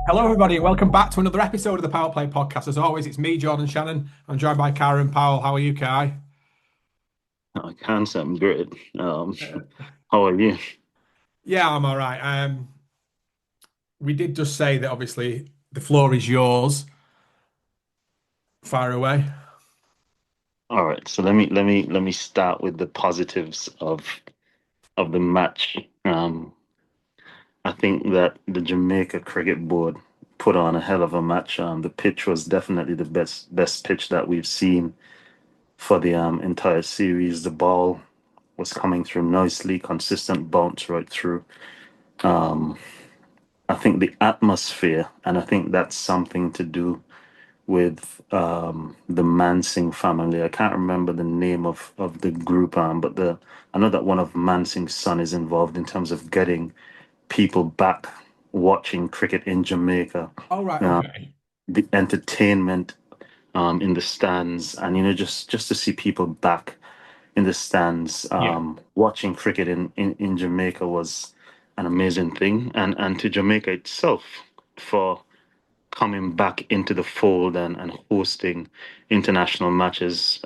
Hello, everybody, and welcome back to another episode of the PowettPlay Podcast. As always, it's me, Jordan Shannon. I'm joined by Kieran Powell. How are you, Kai? I can't say I'm great. How are you? Yeah, I'm all right. We did just say that obviously the floor is yours. Fire away. All right, so let me start with the positives of the match. I think that the Jamaica Cricket Board put on a hell of a match. The pitch was definitely the best pitch that we've seen for the entire series. The ball was coming through nicely, consistent bounce right through. I think the atmosphere, and I think that's something to do with the Mansing family. I can't remember the name of the group, but I know that one of Mansing's son is involved in terms of getting people back watching cricket in Jamaica. All right, Uh, okay. the entertainment in the stands, and just to see people back in the stands Yeah. watching cricket in Jamaica was an amazing thing, and to Jamaica itself for coming back into the fold and hosting international matches.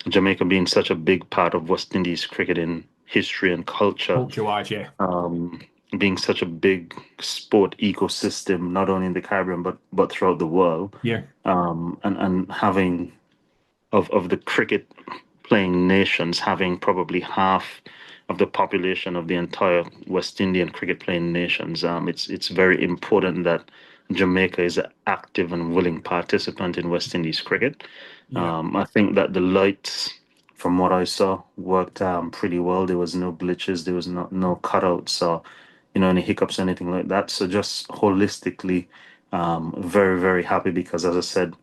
Jamaica being such a big part of West Indies cricketing history and culture, Culture-wise, yeah. um, being such a big sport ecosystem, not only in the Caribbean but throughout the world, Yeah. and having of the cricket playing nations having probably half of the population of the entire West Indian cricket playing nations. It's very important that Jamaica is an active and willing participant in West Indies cricket. Yeah. I think that the lights, from what I saw, worked pretty well. There was no glitches, there was no cutouts, or any hiccups, anything like that. So just holistically, very very happy because, as I said,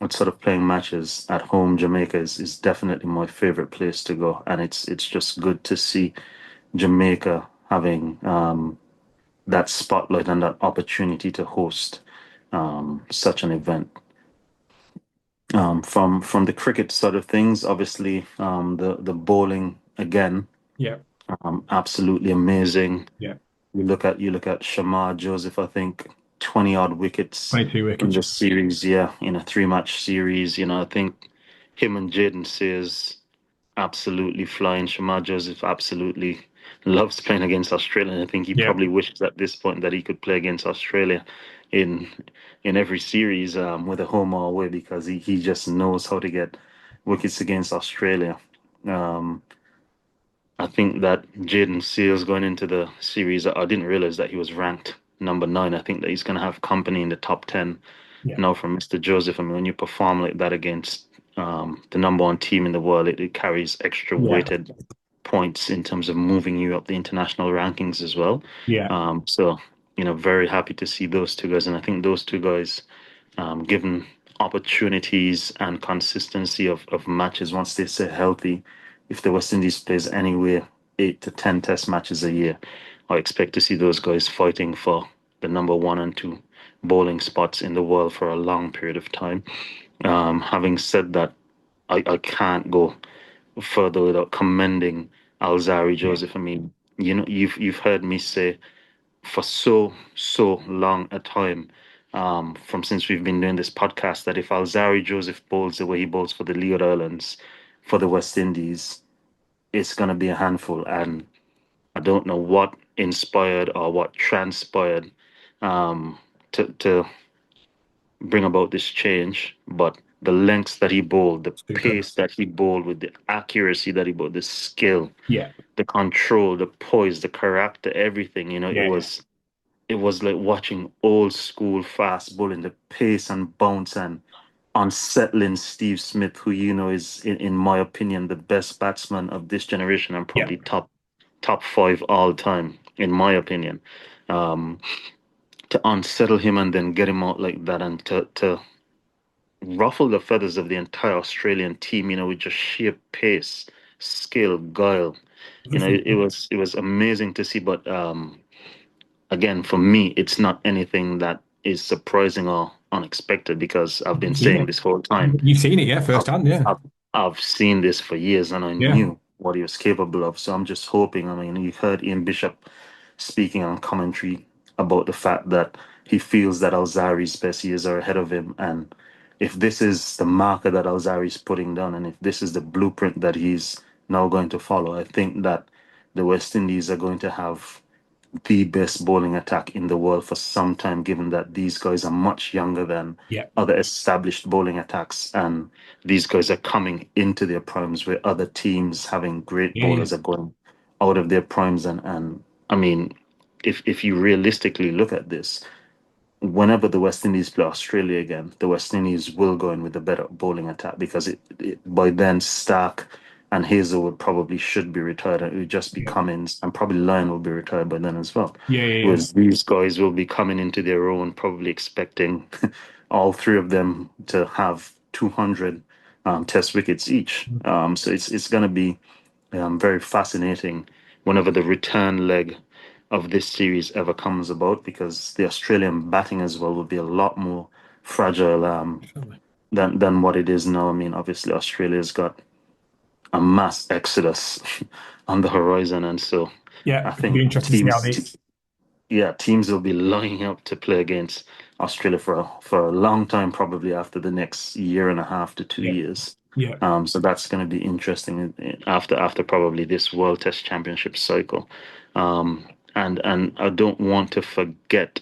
with sort of playing matches at home, Jamaica is definitely my favorite place to go, and it's just good to see Jamaica having that spotlight and that opportunity to host such an event. From the cricket side of things, obviously, the bowling again, Yeah. absolutely amazing. Yeah. You look at Shamar Joseph, I think 20 odd wickets 22 in wickets. this series, yeah, in a three-match series. I think him and Jayden Seales absolutely flying. Shamar Joseph absolutely loves playing against Australia. And I think he Yeah. probably wishes at this point that he could play against Australia in in every series, whether home or away, because he just knows how to get wickets against Australia. Um, I think that Jayden Seales going into the series, I didn't realize that he was ranked number nine. I think that he's going to have company in the top 10 Yeah. now from Mr. Joseph. I mean, when you perform like that against the number one team in the world, it carries extra Yeah. weighted points in terms of moving you up the international rankings as well. Yeah. So, very happy to see those two guys. And I think those two guys, given opportunities and consistency of matches once they stay healthy, if the West Indies plays anywhere 8 to 10 Test matches a year, I expect to see those guys fighting for the number one and two bowling spots in the world for a long period of time. Having said that, I can't go further without commending Alzarri Yeah. Joseph. I mean, you've heard me say for so long a time, from since we've been doing this podcast, that if Alzarri Joseph bowls the way he bowls for the Leeward Islands, for the West Indies, it's gonna be a handful. And I don't know what inspired or what transpired to bring about this change, but the lengths that he bowled, the Superb. pace that he bowled with, the accuracy that he bowled, the skill, Yeah. the control, the poise, the character, everything, it Yeah. Yeah. was like watching old school fast bowling, the pace and bounce and unsettling Steve Smith, who is in my opinion the best batsman of this generation and Yeah. probably top five all time, in my opinion. Um, to unsettle him and then get him out like that and to ruffle the feathers of the entire Australian team, with just sheer pace, skill, guile. It was amazing to see. But again, for me, it's not anything that is surprising or unexpected because I've been You've seen saying it. this whole time. You've seen it, yeah, I've, firsthand, yeah. I've, I've seen this for years and I Yeah. knew what he was capable of. So I'm just hoping. I mean, you heard Ian Bishop speaking on commentary about the fact that he feels that Alzarri's best years are ahead of him. And if this is the marker that Alzarri's putting down, and if this is the blueprint that he's now going to follow, I think that the West Indies are going to have the best bowling attack in the world for some time, given that these guys are much younger than Yeah. other established bowling attacks, and these guys are coming into their primes where other teams having great Yeah. Yeah. bowlers are going out of their primes. And I mean, if you realistically look at this, whenever the West Indies play Australia again, the West Indies will go in with a better bowling attack because by then Stark and Hazelwood probably should be retired, and it would just be Yeah. Cummins, and probably Lyon will be retired by then as well. Yeah. Yeah. Yeah. Whereas these guys will be coming into their own, probably expecting all three of them to have 200 test wickets each. So it's going to be very fascinating whenever the return leg of this series ever comes about, because the Australian batting as well will be a lot more fragile Definitely. than what it is now. I mean, obviously Australia's got a mass exodus on the horizon, and so Yeah. I It'll be think interesting to see how the teams will be lining up to play against Australia for a long time, probably after the next year and a half to two yeah. years. Yeah. So that's going to be interesting after probably this World Test Championship cycle. And I don't want to forget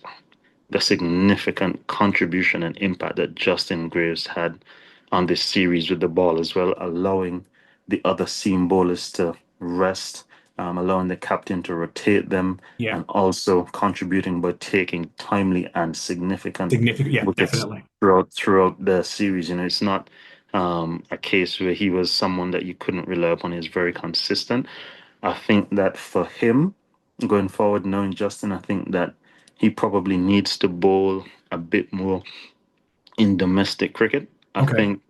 the significant contribution and impact that Justin Greaves had on this series with the ball as well, allowing the other seam bowlers to rest, allowing the captain to rotate them, Yeah. and also contributing by taking timely and significant Significant. Yeah. wickets Definitely. throughout the series. You know, it's not a case where he was someone that you couldn't rely upon. He's very consistent. I think that for him going forward, knowing Justin, I think that he probably needs to bowl a bit more in domestic cricket. I Okay. think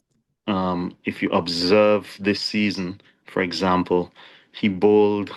if you observe this season, for example, he bowled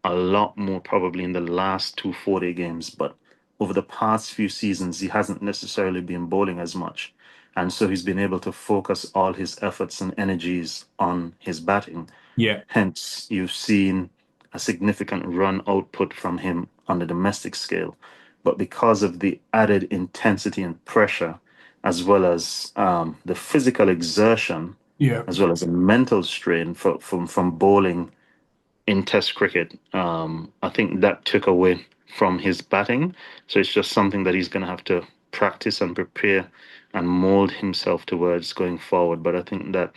a lot more probably in the last two 4-day games, but over the past few seasons, he hasn't necessarily been bowling as much. And so he's been able to focus all his efforts and energies on his batting. Yeah. Hence, you've seen a significant run output from him on the domestic scale. But because of the added intensity and pressure, as well as the physical exertion, Yeah. as well as the mental strain from bowling in Test cricket, I think that took away from his batting. So it's just something that he's going to have to practice and prepare and mold himself towards going forward. But I think that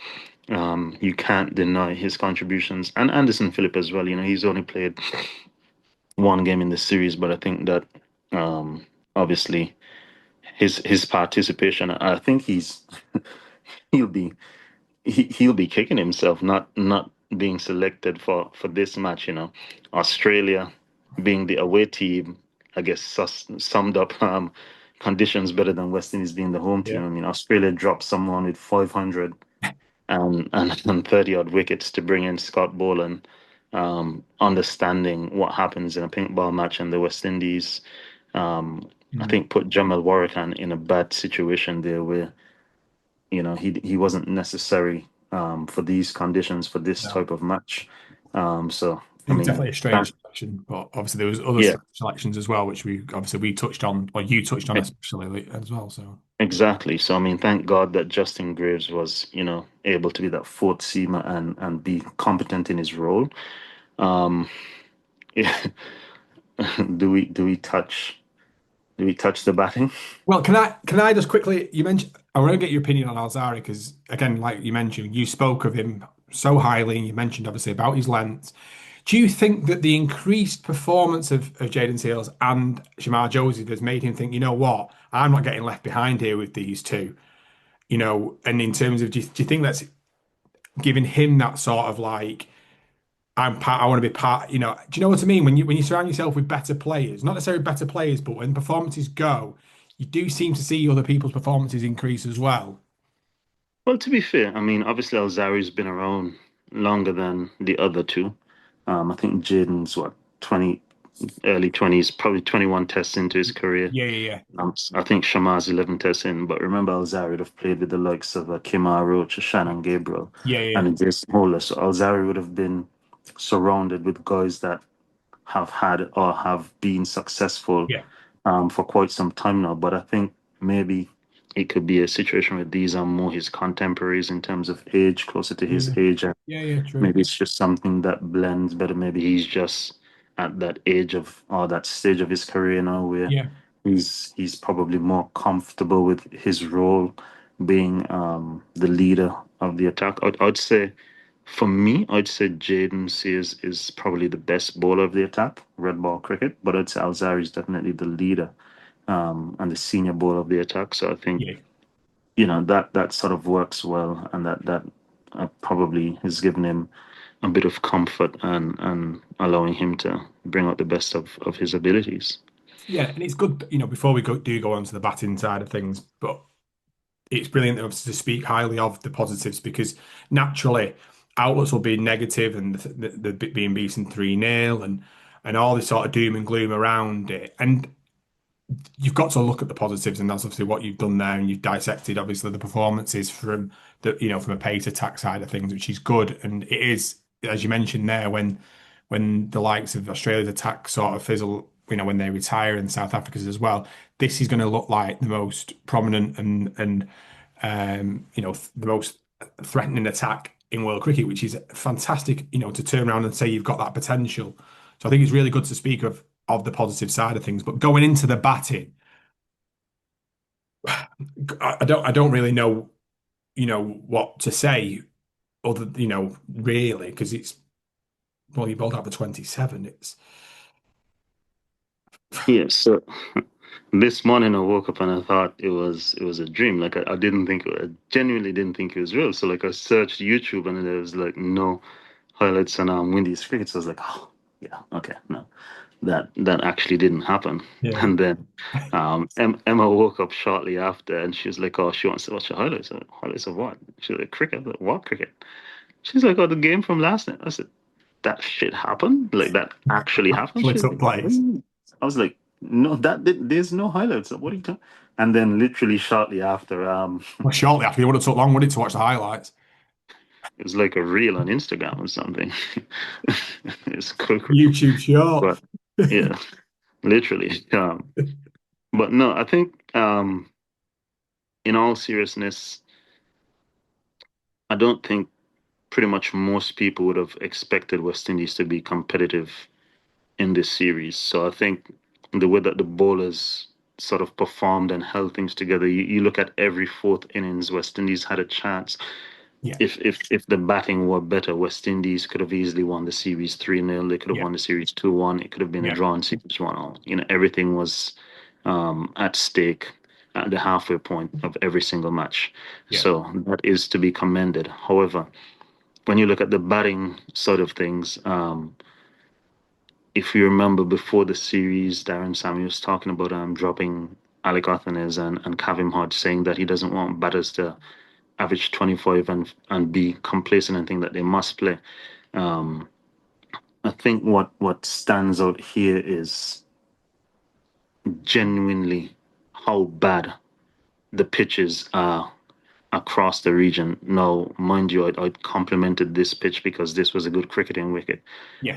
you can't deny his contributions, and Anderson Phillip as well. You know, he's only played one game in the series, but I think that obviously his participation, I think he'll be he'll be kicking himself not being selected for this match. You know, Australia being the away team, I guess summed up conditions better than West Indies being the home Yeah. team. I mean, Australia dropped someone with 500 and 30 odd wickets to bring in Scott Boland, understanding what happens in a pink ball match in the West Indies. I Mm. think put Jamal Warrican in a bad situation there where, you know, he wasn't necessary for these conditions for this No. type of match. So I It was mean definitely a strange selection, but obviously there was other yeah, selections as well, which we touched on, or you touched on e- especially as well. So exactly. So I mean, thank God that Justin Greaves was, you know, able to be that fourth seamer and be competent in his role. Um, yeah. Do we touch the batting? well, can I just quickly? You mentioned I want to get your opinion on Alzarri because again, like you mentioned, you spoke of him so highly, and you mentioned obviously about his length. Do you think that the increased performance of Jayden Seales and Shamar Joseph has made him think, you know what, I'm not getting left behind here with these two? You know, and in terms of, do you think that's giving him that sort of like, I'm part, I want to be part, you know, do you know what I mean? When you surround yourself with better players, not necessarily better players, but when performances go, you do seem to see other people's performances increase as well. Well, to be fair, I mean, obviously Alzari's been around longer than the other two. I think Jaden's what 20, early 20s, probably 21 tests into his career. Yeah, yeah, I think Shamar's 11 tests in, but remember Alzari would have played with the likes of Kimar Roach, Shannon Gabriel, yeah, yeah, yeah, and Jason Holder. So Alzari would have been surrounded with guys that have had or have been successful yeah, for quite some time now. But I think maybe it could be a situation where these are more his contemporaries in terms of age, closer to his Yeah, age, and yeah, yeah, true. maybe it's just something that blends better. Maybe he's just at that age of or that stage of his career now where Yeah, he's probably more comfortable with his role being the leader of the attack. I'd say for me, I'd say Jayden Seales is probably the best bowler of the attack, red ball cricket, but I'd say Alzarri is definitely the leader and the senior bowler of the attack. So I think yeah. that sort of works well, and that probably has given him a bit of comfort and allowing him to bring out the best of his abilities. Yeah, and it's good, before we go on to the batting side of things, but it's brilliant to speak highly of the positives because naturally outlets will be negative and the being beaten 3-0 and all this sort of doom and gloom around it. And you've got to look at the positives, and that's obviously what you've done there, and you've dissected obviously the performances from from a pace attack side of things, which is good. And it is, as you mentioned there, when the likes of Australia's attack sort of fizzle, when they retire and South Africa's as well, this is going to look like the most prominent and the most threatening attack in world cricket, which is fantastic, to turn around and say you've got that potential. So I think it's really good to speak of the positive side of things. But going into the batting, I don't really know, what to say other, really, because it's well, you bowled out for 27. It's Yeah, so this morning I woke up and I thought it was a dream. Like I didn't think I genuinely didn't think it was real. So like I searched YouTube and there was like no highlights on Windies cricket. So I was like, oh yeah, okay, no, that actually didn't happen. yeah. And then Emma woke up shortly after and she was like, oh, she wants to watch the highlights. I like, highlights of what? She's like, cricket. I was like, what cricket? She's like, oh, the game from last night. I said, that shit happened? Like that actually happened? Actually She's took like, what? place. I was like, no, there's no highlights. What are you talking? And then literally shortly after, Well, shortly after, it would have took long, would it, to watch the highlights? it was like a reel on Instagram or something. It's quick, YouTube short. but yeah, literally. But no, I think in all seriousness, I don't think pretty much most people would have expected West Indies to be competitive in this series. So I think the way that the bowlers sort of performed and held things together, you look at every fourth innings, West Indies had a chance. Yeah, If the batting were better, West Indies could have easily won the series 3-0. They could have yeah, won the series 2-1. It could have been a yeah, drawn series 1-all. Everything was at stake at the halfway point of every single match. yeah, So that is to be commended. However, when you look at the batting side of things, if you remember before the series, Darren Samuels talking about dropping Alec Athanes and Kavim Hodge, saying that he doesn't want batters to average 25 and be complacent and think that they must play. Um, I think what stands out here is genuinely how bad the pitches are across the region. Now, mind you, I complimented this pitch because this was a good cricketing wicket.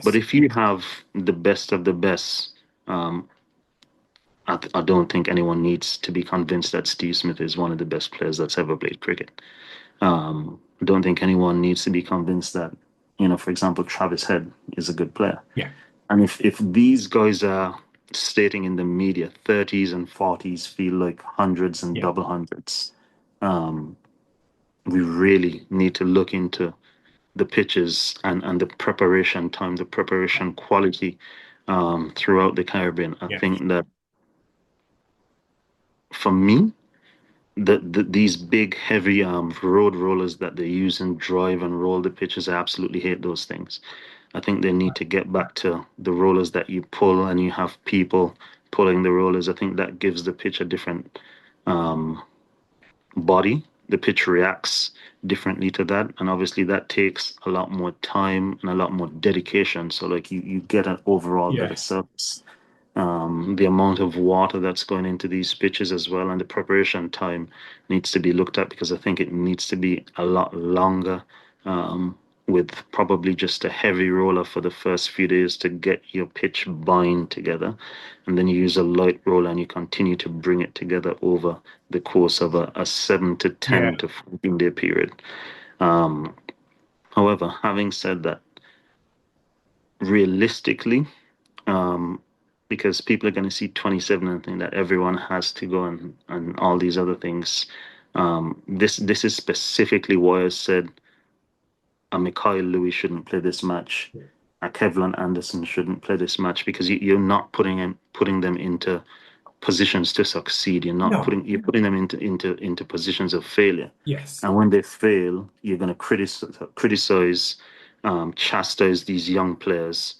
But yes, if you have the best of the best, um, I don't think anyone needs to be convinced that Steve Smith is one of the best players that's ever played cricket. I don't think anyone needs to be convinced that, for example, Travis Head is a good player. yeah, And if these guys are stating in the media 30s and 40s feel like hundreds and yeah, double hundreds, um, we really need to look into the pitches and the preparation time, the preparation quality throughout the Caribbean. I yeah, think that for me, these big heavy road rollers that they use and drive and roll the pitches, I absolutely hate those things. I think they need to get back to the rollers that you pull and you have people pulling the rollers. I think that gives the pitch a different um, body. The pitch reacts differently to that, and obviously that takes a lot more time and a lot more dedication. So like you get an overall better yeah, service. The amount of water that's going into these pitches as well, and the preparation time needs to be looked at because I think it needs to be a lot longer. with probably just a heavy roller for the first few days to get your pitch bind together. And then you use a light roller and you continue to bring it together over the course of a 7 to Yeah. 10 to 14-day period. Um, However, having said that, realistically, um, because people are going to see 27 and think that everyone has to go and all these other things. This is specifically why I said a Mikhail Louis shouldn't play this match. A Kevlin Anderson shouldn't play this match because you're not putting them into positions to succeed. No. You're putting them into positions of failure. Yes. And when they fail, you're going to criticize, chastise these young players.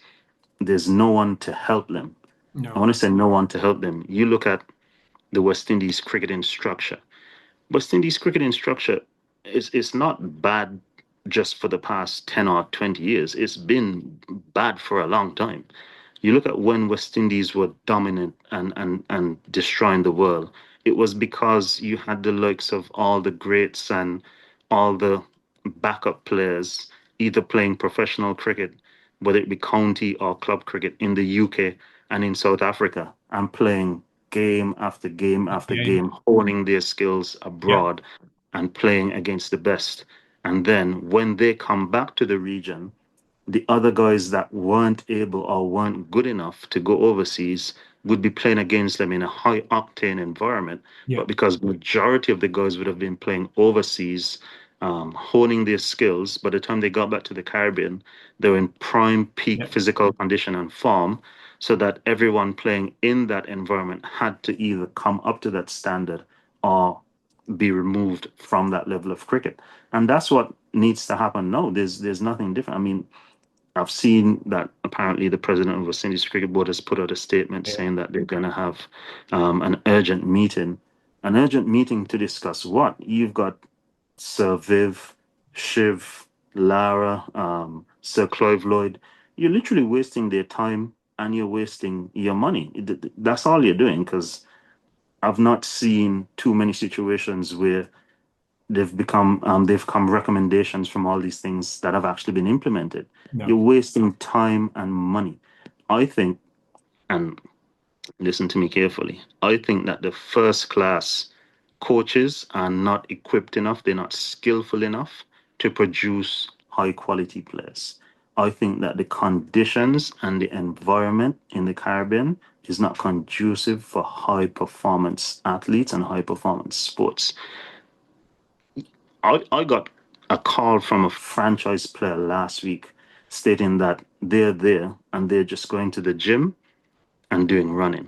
There's no one to help them. I No. want to say no one to help them. You look at the West Indies cricketing structure. West Indies cricketing structure is not bad just for the past 10 or 20 years. It's been bad for a long time. You look at when West Indies were dominant and destroying the world, it was because you had the likes of all the greats and all the backup players either playing professional cricket, whether it be county or club cricket in the UK and in South Africa, and playing game after game after Game. game, honing their skills Yeah. abroad and playing against the best. And then when they come back to the region, the other guys that weren't able or weren't good enough to go overseas would be playing against them in a high octane environment. Yeah. But because majority of the guys would have been playing overseas, honing their skills, by the time they got back to the Caribbean, they were in prime peak Yeah. physical condition and form, so that everyone playing in that environment had to either come up to that standard or be removed from that level of cricket. And that's what needs to happen now. There's nothing different. I mean, I've seen that apparently the president of West Indies Cricket Board has put out a statement Yeah. saying that they're going to have an urgent meeting. An urgent meeting to discuss what? You've got Sir Viv, Shiv, Lara, Sir Clive Lloyd. You're literally wasting their time and you're wasting your money. That's all you're doing, because I've not seen too many situations where they've come recommendations from all these things that have actually been implemented. You're No. wasting time and money. I think, and listen to me carefully, I think that the first class coaches are not equipped enough, they're not skillful enough to produce high quality players. I think that the conditions and the environment in the Caribbean is not conducive for high performance athletes and high performance sports. I got a call from a franchise player last week stating that they're there and they're just going to the gym and doing running.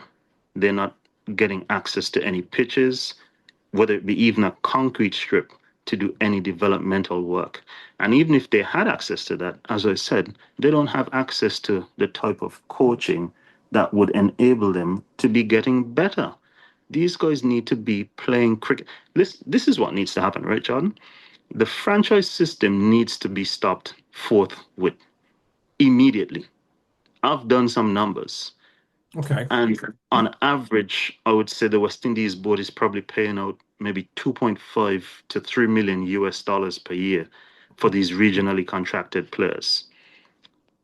They're not getting access to any pitches, whether it be even a concrete strip to do any developmental work. And even if they had access to that, as I said, they don't have access to the type of coaching that would enable them to be getting better. These guys need to be playing cricket. This is what needs to happen, right, Jordan? The franchise system needs to be stopped forthwith, immediately. I've done some numbers, Okay. and on average, I would say the West Indies board is probably paying out maybe 2.5 to 3 million US dollars per year for these regionally contracted players,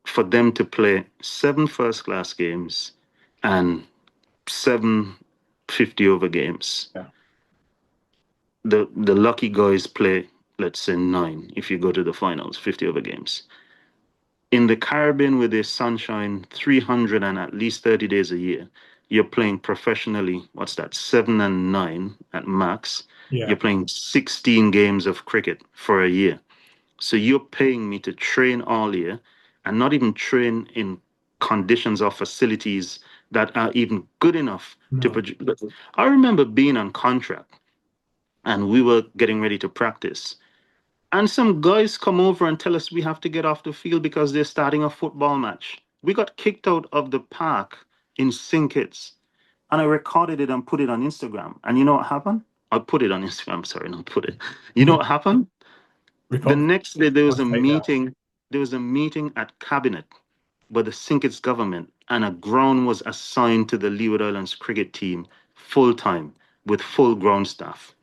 for them to play seven first class games and seven 50 over games. Yeah. The lucky guys play, let's say, nine if you go to the finals, 50 over games. In the Caribbean, with the sunshine 300 and at least 30 days a year, you're playing professionally, what's that, 7 and 9 at max. Yeah. You're playing 16 games of cricket for a year. So you're paying me to train all year and not even train in conditions or facilities that are even good enough to No. produce. I remember being on contract and we were getting ready to practice. And some guys come over and tell us we have to get off the field because they're starting a football match. We got kicked out of the park in Sinkits. And I recorded it and put it on Instagram. And you know what happened? I put it on Instagram, sorry, not put it. You know what happened? The Report. next day there was Let's a take that. meeting. There was a meeting at cabinet by the Sinkits government, and a ground was assigned to the Leeward Islands cricket team full time with full ground staff.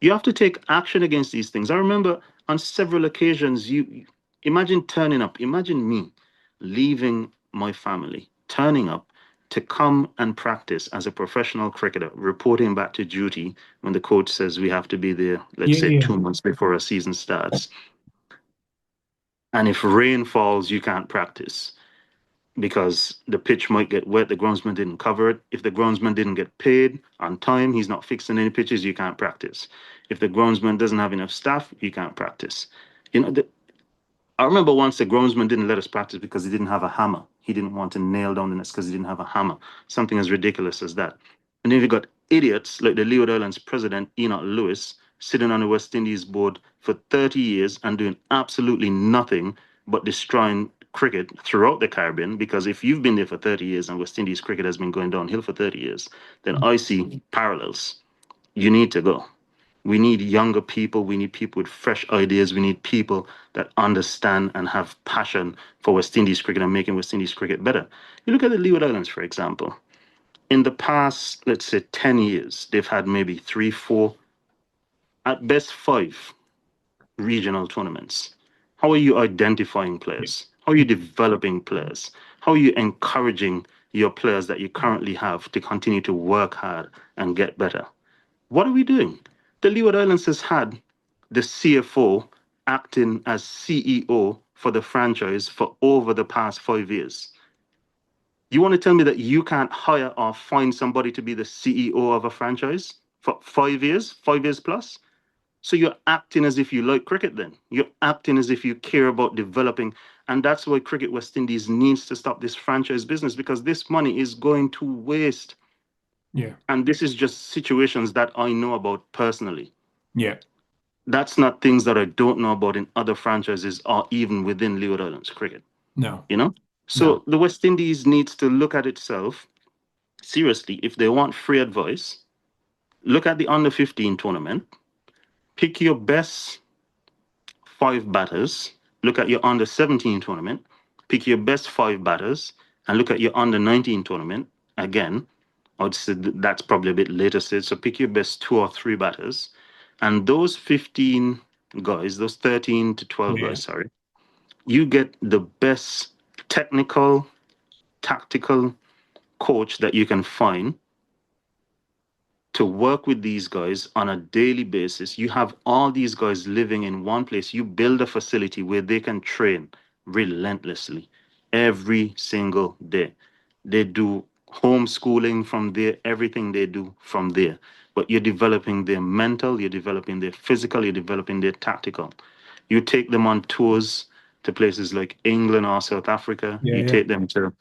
You have to take action against these things. I remember on several occasions, Imagine turning up. Imagine me leaving my family, turning up to come and practice as a professional cricketer, reporting back to duty when the coach says we have to be there, let's Yeah, say yeah, 2 months before a season starts. And if rain falls, you can't practice because the pitch might get wet. The groundsman didn't cover it. If the groundsman didn't get paid on time, he's not fixing any pitches, you can't practice. If the groundsman doesn't have enough staff, you can't practice. You know, I remember once the groundsman didn't let us practice because he didn't have a hammer. He didn't want to nail down the nets because he didn't have a hammer. Something as ridiculous as that. And then you got idiots like the Leeward Islands president, Enoch Lewis, sitting on the West Indies board for 30 years and doing absolutely nothing but destroying cricket throughout the Caribbean. Because if you've been there for 30 years and West Indies cricket has been going downhill for 30 years, then I see parallels. You need to go. We need younger people. We need people with fresh ideas. We need people that understand and have passion for West Indies cricket and making West Indies cricket better. You look at the Leeward Islands, for example. In the past, let's say 10 years, they've had maybe three, four, at best five regional tournaments. How are you identifying yeah, players? How are you developing players? How are you encouraging your players that you currently have to continue to work hard and get better? What are we doing? The Leeward Islands has had the CFO acting as CEO for the franchise for over the past 5 years. You want to tell me that you can't hire or find somebody to be the CEO of a franchise for 5 years, 5 years plus? So you're acting as if you like cricket then. You're acting as if you care about developing. And that's why Cricket West Indies needs to stop this franchise business because this money is going to waste. yeah, And this is just situations that I know about personally. yeah. That's not things that I don't know about in other franchises or even within Leeward Islands cricket, No, you know? no. So the West Indies needs to look at itself seriously. If they want free advice, look at the under 15 tournament, pick your best five batters, look at your under 17 tournament, pick your best five batters, and look at your under 19 tournament. Again, I would say that's probably a bit later stage. So pick your best two or three batters. And those 15 guys, those 13 to 12 Yeah, guys, sorry, you get the best technical, tactical coach that you can find to work with these guys on a daily basis. You have all these guys living in one place. You build a facility where they can train relentlessly every single day. They do homeschooling from there, everything they do from there. But you're developing their mental, you're developing their physical, you're developing their tactical. You take them on tours to places like England or South Africa. yeah, You yeah, take them to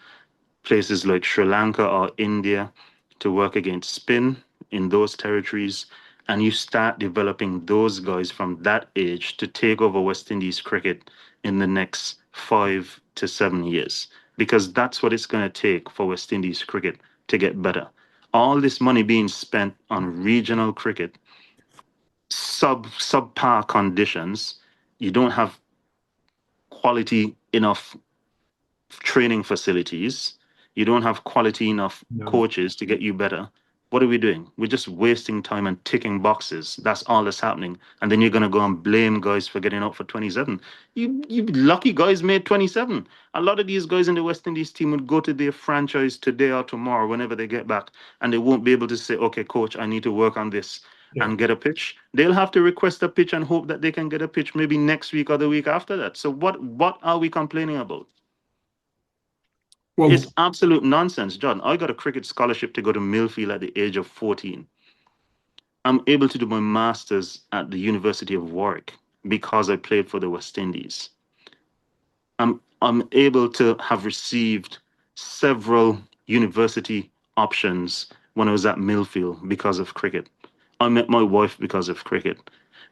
places like Sri Lanka or India to work against spin in those territories. And you start developing those guys from that age to take over West Indies cricket in the next 5 to 7 years. Because that's what it's going to take for West Indies cricket to get better. All this money being spent on regional cricket, subpar conditions, you don't have quality enough training facilities, you don't have quality enough no. coaches to get you better. What are we doing? We're just wasting time and ticking boxes. That's all that's happening. And then you're gonna go and blame guys for getting out for 27. You lucky guys made 27. A lot of these guys in the West Indies team would go to their franchise today or tomorrow, whenever they get back, and they won't be able to say, okay, coach, I need to work on this Yeah. and get a pitch. They'll have to request a pitch and hope that they can get a pitch maybe next week or the week after that. So what are we complaining about? Well, It's absolute nonsense, John. I got a cricket scholarship to go to Millfield at the age of 14. I'm able to do my master's at the University of Warwick because I played for the West Indies. I'm able to have received several university options when I was at Millfield because of cricket. I met my wife because of cricket.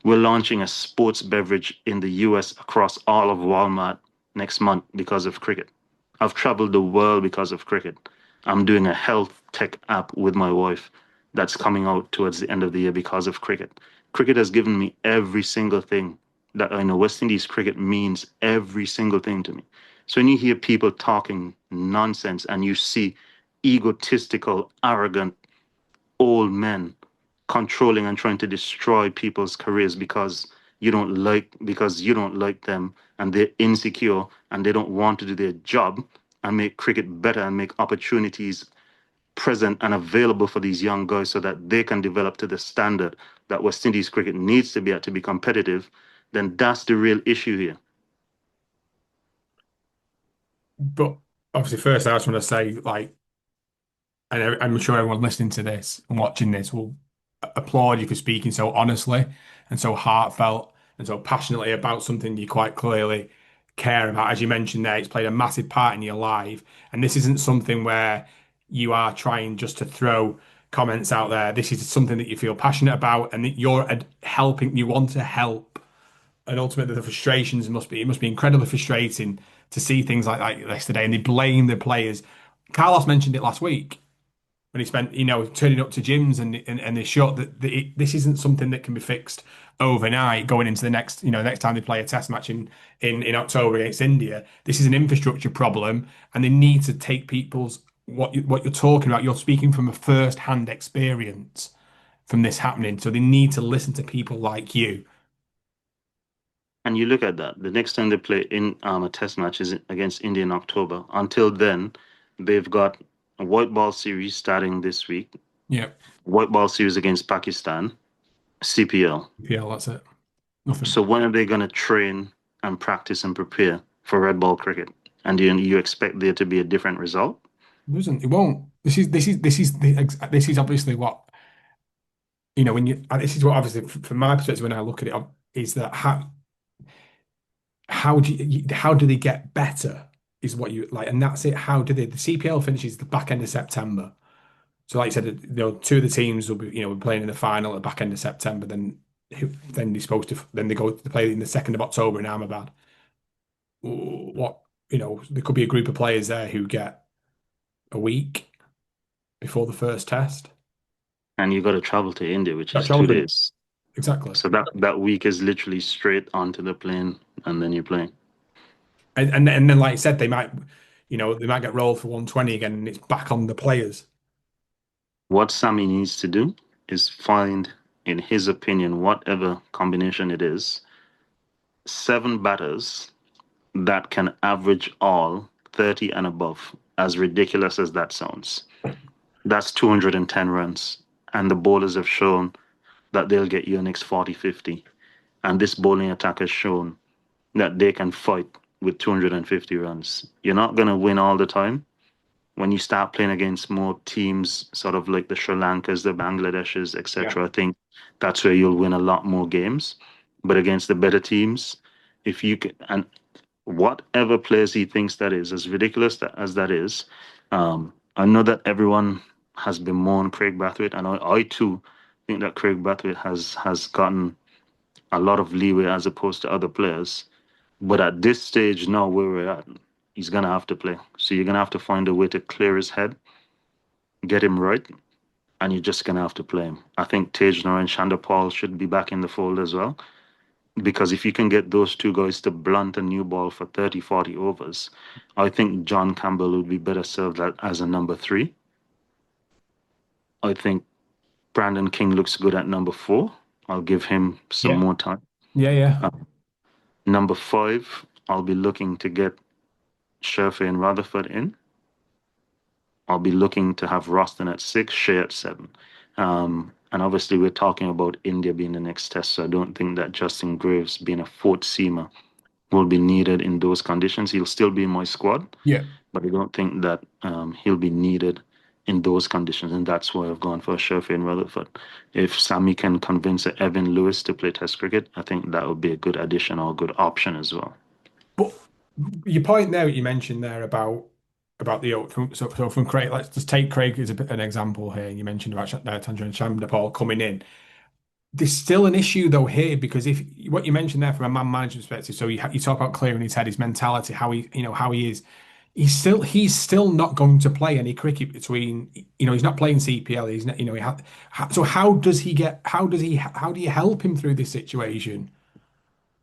We're launching a sports beverage in the US across all of Walmart next month because of cricket. I've traveled the world because of cricket. I'm doing a health tech app with my wife that's coming out towards the end of the year because of cricket. Cricket has given me every single thing that I know. West Indies cricket means every single thing to me. So when you hear people talking nonsense and you see egotistical, arrogant old men controlling and trying to destroy people's careers because you don't like because you don't like them and they're insecure and they don't want to do their job and make cricket better and make opportunities present and available for these young guys so that they can develop to the standard that West Indies cricket needs to be at to be competitive, then that's the real issue here. But obviously, first, I just want to say, like, and I'm sure everyone listening to this and watching this will applaud you for speaking so honestly and so heartfelt and so passionately about something you quite clearly care about. As you mentioned there, it's played a massive part in your life. And this isn't something where you are trying just to throw comments out there. This is something that you feel passionate about and that you're helping, you want to help. And ultimately, the frustrations it must be incredibly frustrating to see things like yesterday. And they blame the players. Carlos mentioned it last week when he spent, turning up to gyms and they showed that this isn't something that can be fixed overnight going into the next time they play a test match in October against India. This is an infrastructure problem, and they need to take people's what you're talking about. You're speaking from a first-hand experience from this happening, so they need to listen to people like you. And you look at that. The next time they play in a test match is against India in October. Until then, they've got a white ball series starting this week, Yeah, white ball series against Pakistan, CPL. yeah, that's it. Nothing. So when are they going to train and practice and prepare for red ball cricket? And you expect there to be a different result? It doesn't. It won't. This is obviously what when you. This is what obviously from my perspective when I look at it is that how do they get better is what you like, and that's it. How do they? The CPL finishes the back end of September. So, like you said, two of the teams will be playing in the final at the back end of September. Then they're supposed to then they go to play in the 2nd of October in Ahmedabad. What there could be a group of players there who get a week before the first test. And you got to travel to India, which That is travel two to days. exactly, So that week is literally straight onto the plane, and then you're playing. and then like I said, they might get rolled for 120 again, and it's back on the players. What Sammy needs to do is find, in his opinion, whatever combination it is, 7 batters that can average all 30 and above, as ridiculous as that sounds. That's 210 runs. And the bowlers have shown that they'll get you your next 40, 50. And this bowling attack has shown that they can fight with 250 runs. You're not going to win all the time. When you start playing against more teams, sort of like the Sri Lankas, the Bangladeshis, Yeah. etc., I think that's where you'll win a lot more games. But against the better teams, if you can, and whatever players he thinks that is, as ridiculous as that is, I know that everyone has bemoaned Craig Brathwaite, and I too think that Craig Brathwaite has gotten a lot of leeway as opposed to other players. But at this stage now where we're at, he's gonna have to play. So you're gonna have to find a way to clear his head, get him right, and you're just gonna have to play him. I think Tagenor and Shanda Paul should be back in the fold as well. Because if you can get those two guys to blunt a new ball for 30, 40 overs, I think John Campbell would be better served as a number 3. I think Brandon King looks good at number 4. I'll give him some Yeah. more time. Yeah. Yeah. Uh, Number 5, I'll be looking to get Sherfay and Rutherford in. I'll be looking to have Roston at 6, Shea at 7. And obviously, we're talking about India being the next test, so I don't think that Justin Greaves being a fourth seamer will be needed in those conditions. He'll still be in my squad, Yeah. but I don't think that he'll be needed in those conditions, and that's why I've gone for Sherfay and Rutherford. If Sammy can convince Evan Lewis to play Test cricket, I think that would be a good addition or a good option as well. But your point there, what you mentioned there about the so from Craig, let's just take Craig as an example here. You mentioned about Tanjiro and Shamdapal coming in. There's still an issue though here because if what you mentioned there from a man management perspective, so you talk about clearing his head, his mentality, how he is. He's still not going to play any cricket between he's not playing CPL. He's not so how do you help him through this situation?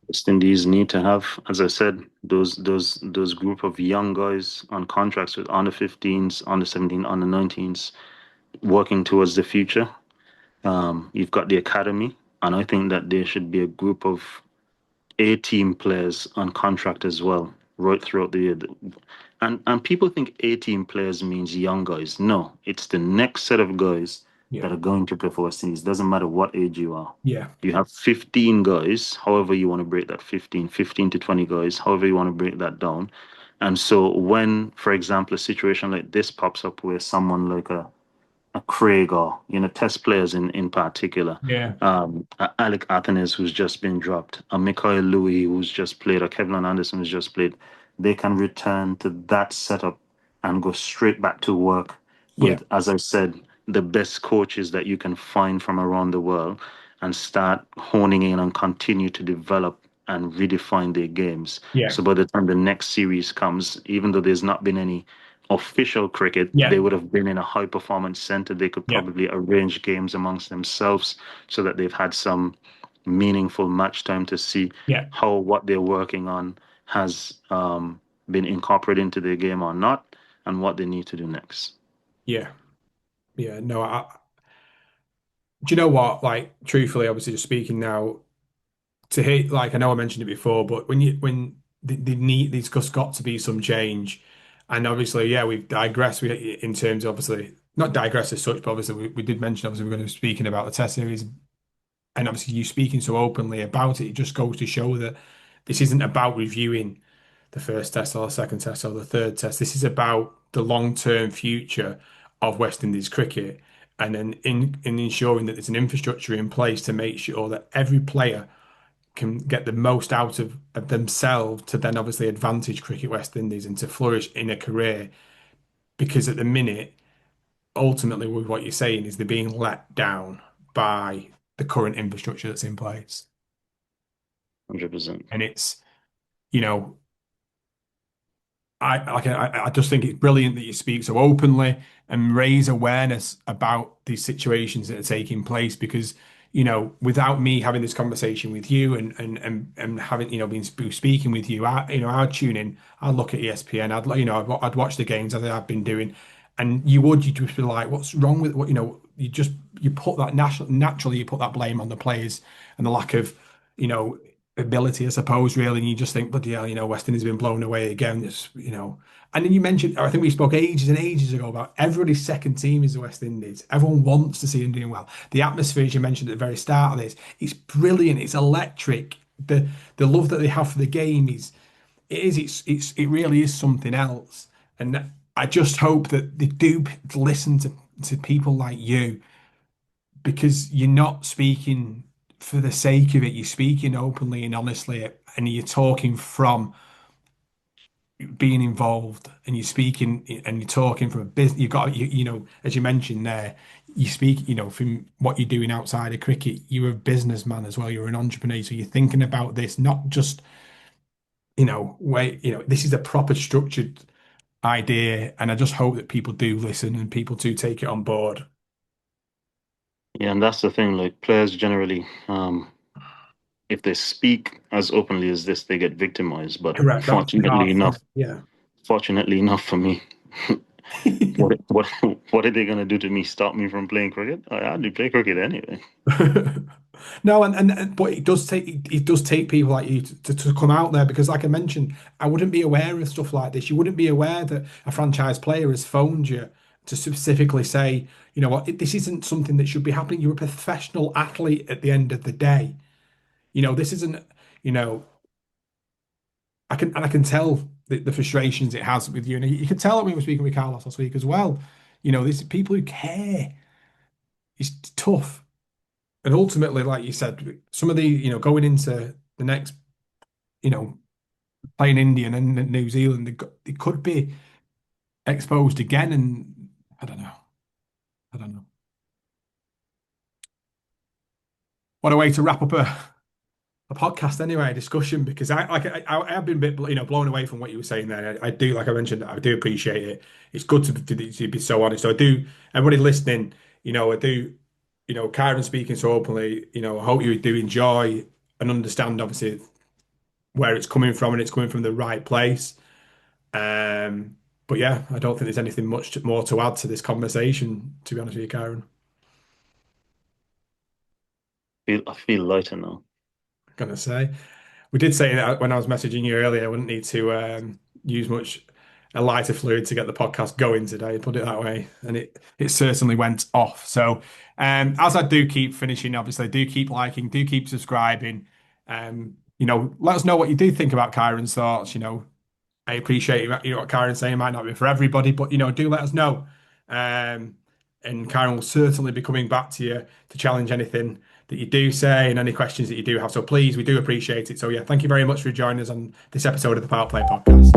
West Indies need to have, as I said, those group of young guys on contracts with under 15s, under 17, under 19s, working towards the future. You've got the academy, and I think that there should be a group of A-team players on contract as well, right throughout the year. And people think A-team players means young guys. No, it's the next set of guys Yeah. that are going to play for West Indies. Doesn't matter what age you are. Yeah. You have 15 guys, however you want to break that 15 to 20 guys, however you want to break that down. And so when, for example, a situation like this pops up where someone like a Craig or test players in particular, Yeah. Alec Athenes who's just been dropped, a Mikhail Louis who's just played, or Kevin Anderson who's just played, they can return to that setup and go straight back to work Yeah. with, as I said, the best coaches that you can find from around the world and start honing in and continue to develop and redefine their games. Yeah. So by the time the next series comes, even though there's not been any official cricket, Yeah. they would have been in a high performance center. They could Yeah. probably arrange games amongst themselves so that they've had some meaningful match time to see Yeah. how what they're working on has been incorporated into their game or not, and what they need to do next. Yeah. Yeah. No, do you know what? Like, truthfully, obviously, just speaking now, to hit, like, I know I mentioned it before, but there's just got to be some change. And obviously, yeah, we've digressed in terms of, obviously, not digress as such, but obviously, we did mention, obviously, we're going to be speaking about the test series. And obviously, you speaking so openly about it, it just goes to show that this isn't about reviewing the first test or the second test or the third test. This is about the long-term future of West Indies cricket, and then in ensuring that there's an infrastructure in place to make sure that every player can get the most out of themselves to then obviously advantage Cricket West Indies and to flourish in a career. Because at the minute, ultimately, with what you're saying, is they're being let down by the current infrastructure that's in place. 100%. And it's, you know, I just think it's brilliant that you speak so openly and raise awareness about these situations that are taking place because, without me having this conversation with you and having, been speaking with you, I'd tune in, I'd look at ESPN, I'd watch the games as I've been doing, and you'd just be like, what's wrong with what, you put that naturally you put that blame on the players and the lack of, you know, ability, I suppose, really. And you just think, bloody hell, Weston has been blown away again. And then you mentioned, I think we spoke ages and ages ago about everybody's second team is the West Indies. Everyone wants to see them doing well. The atmosphere, as you mentioned at the very start of this, it's brilliant. It's electric. The love that they have for the game it really is something else. And I just hope that they do listen to people like you because you're not speaking for the sake of it. You're speaking openly and honestly, and you're talking from being involved, and you're speaking and you're talking from a business. You've got, as you mentioned there, you speak, from what you're doing outside of cricket. You're a businessman as well. You're an entrepreneur, so you're thinking about this, not just, this is a proper structured idea, and I just hope that people do listen and people do take it on board. Yeah, and that's the thing. Like players generally, if they speak as openly as this, they get victimized. But Correct. That's the hard thing. Yeah. fortunately enough for me, what what are they gonna do to me? Stop me from playing cricket? I do play cricket anyway. No, but it does take people like you to come out there because, like I mentioned, I wouldn't be aware of stuff like this. You wouldn't be aware that a franchise player has phoned you to specifically say, you know what, this isn't something that should be happening. You're a professional athlete at the end of the day. This isn't, you know, I can tell the frustrations it has with you, and you can tell it when we were speaking with Carlos last week as well. These people who care. It's tough. And ultimately, like you said, some of the, going into the next, you know, playing India and then New Zealand, they could be exposed again. And I don't know. I don't know. What a way to wrap up a podcast anyway, a discussion, because I have been a bit, blown away from what you were saying there. I do, like I mentioned, I do appreciate it. It's good to be so honest. So I do, everybody listening, I do, Kieran speaking so openly, I hope you do enjoy and understand, obviously, where it's coming from and it's coming from the right place. But yeah, I don't think there's anything much more to add to this conversation, to be honest with you, Karen. I feel lighter now. I'm gonna say. we did say that when I was messaging you earlier, I wouldn't need to use much a lighter fluid to get the podcast going today, put it that way. And it certainly went off. So as I do keep finishing, obviously, do keep liking, do keep subscribing. Let us know what you do think about Kieran's thoughts. I appreciate what Kieran's saying. It might not be for everybody, but do let us know. And Kieran will certainly be coming back to you to challenge anything that you do say and any questions that you do have. So please, we do appreciate it. So yeah, thank you very much for joining us on this episode of the PowettPlay Podcast.